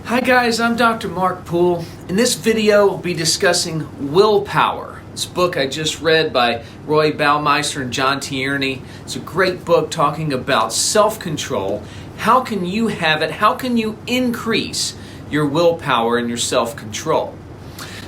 Hi guys, I'm Dr. Mark Poole. In this video, I'll be discussing Willpower. This book I just read by Baumeister and Tierney. It's a great book talking about self-control. How can you have it? How can you increase your willpower and your self-control?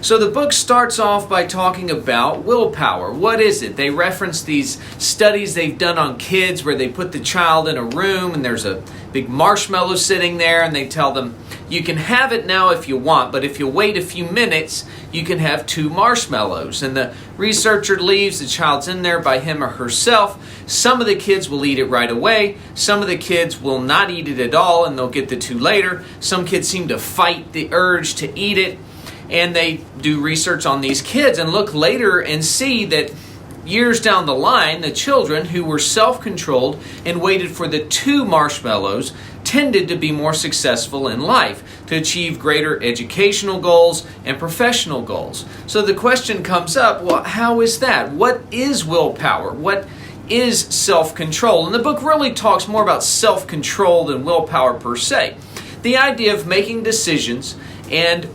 So the book starts off by talking about willpower. What is it? They reference these studies they've done on kids where they put the child in a room and there's a big marshmallow sitting there and they tell them, you can have it now if you want, but if you wait a few minutes, you can have 2 marshmallows. And the researcher leaves, the child's in there by him or herself. Some of the kids will eat it right away. Some of the kids will not eat it at all and they'll get the 2 later. Some kids seem to fight the urge to eat it. And they do research on these kids and look later and see that years down the line, the children who were self-controlled and waited for the 2 marshmallows tended to be more successful in life, to achieve greater educational goals and professional goals. So the question comes up, well, how is that? What is willpower? What is self-control? And the book really talks more about self-control than willpower per se. The idea of making decisions and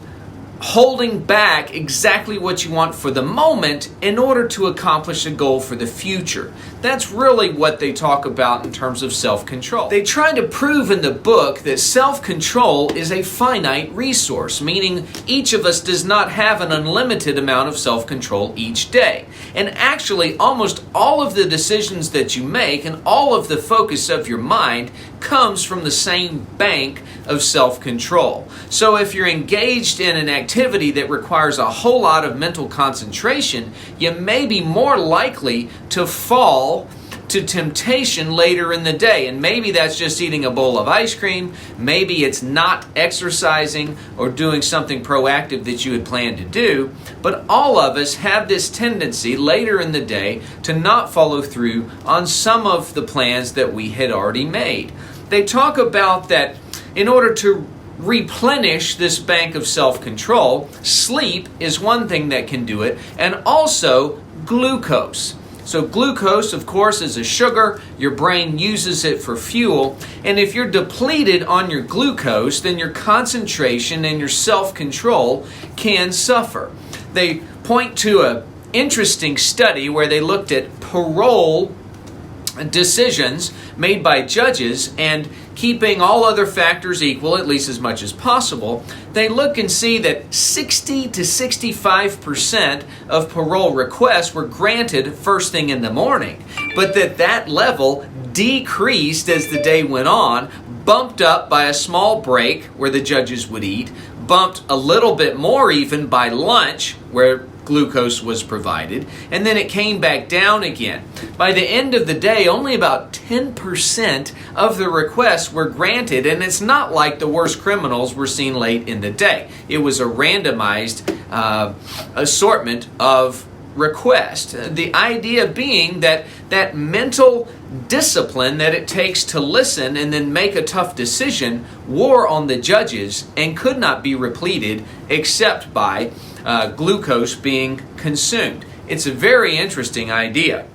holding back exactly what you want for the moment in order to accomplish a goal for the future. That's really what they talk about in terms of self-control. They try to prove in the book that self-control is a finite resource, meaning each of us does not have an unlimited amount of self-control each day. And actually, almost all of the decisions that you make and all of the focus of your mind comes from the same bank of self-control. So if you're engaged in an activity that requires a whole lot of mental concentration, you may be more likely to fall to temptation later in the day. And maybe that's just eating a bowl of ice cream. Maybe it's not exercising or doing something proactive that you had planned to do. But all of us have this tendency later in the day to not follow through on some of the plans that we had already made. They talk about that in order to replenish this bank of self-control, sleep is one thing that can do it, and also glucose. So glucose, of course, is a sugar. Your brain uses it for fuel. And if you're depleted on your glucose, then your concentration and your self-control can suffer. They point to an interesting study where they looked at parole decisions made by judges, and keeping all other factors equal, at least as much as possible, they look and see that 60 to 65% of parole requests were granted first thing in the morning, but that level decreased as the day went on, bumped up by a small break where the judges would eat, bumped a little bit more even by lunch where glucose was provided, and then it came back down again. By the end of the day, only about 10% of the requests were granted, and it's not like the worst criminals were seen late in the day. It was a randomized assortment of requests. The idea being that mental discipline that it takes to listen and then make a tough decision wore on the judges and could not be repleted except by glucose being consumed. It's a very interesting idea.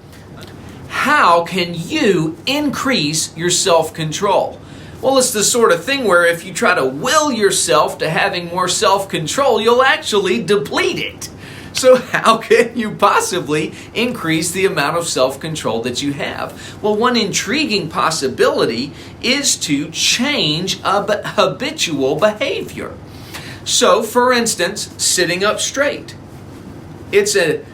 How can you increase your self-control? Well, it's the sort of thing where if you try to will yourself to having more self-control, you'll actually deplete it. So how can you possibly increase the amount of self-control that you have? Well, one intriguing possibility is to change a habitual behavior. So, for instance, sitting up straight. It's a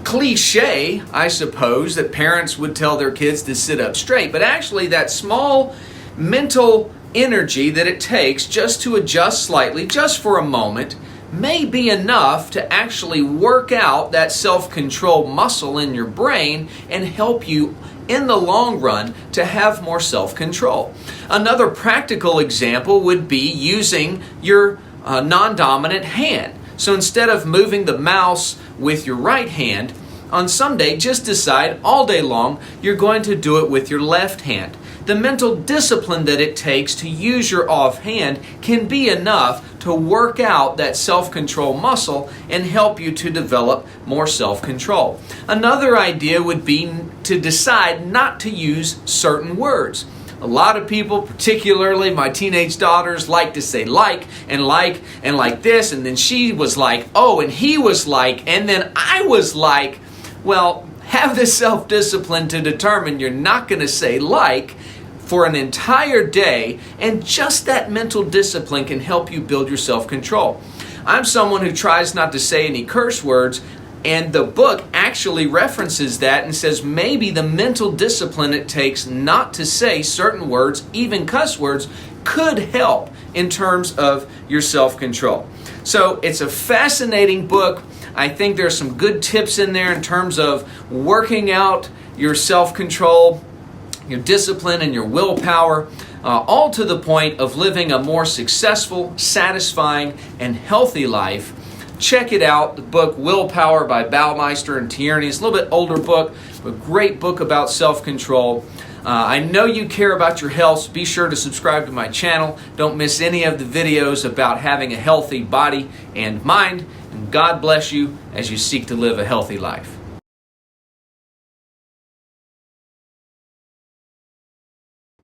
cliche, I suppose, that parents would tell their kids to sit up straight, but actually that small mental energy that it takes just to adjust slightly, just for a moment, may be enough to actually work out that self-control muscle in your brain and help you in the long run to have more self-control. Another practical example would be using your non-dominant hand. So instead of moving the mouse with your right hand, on some day just decide all day long you're going to do it with your left hand. The mental discipline that it takes to use your offhand can be enough to work out that self-control muscle and help you to develop more self-control. Another idea would be to decide not to use certain words. A lot of people, particularly my teenage daughters, like to say like this, and then she was like, oh, and he was like, and then I was like. Well, have the self-discipline to determine you're not going to say like for an entire day, and just that mental discipline can help you build your self-control. I'm someone who tries not to say any curse words, and the book actually references that and says maybe the mental discipline it takes not to say certain words, even cuss words, could help in terms of your self-control. So it's a fascinating book. I think there's some good tips in there in terms of working out your self-control, your discipline, and your willpower, all to the point of living a more successful, satisfying, and healthy life. Check it out, the book Willpower by Baumeister and Tierney. It's a little bit older book, but a great book about self-control. I know you care about your health, so be sure to subscribe to my channel. Don't miss any of the videos about having a healthy body and mind. And God bless you as you seek to live a healthy life.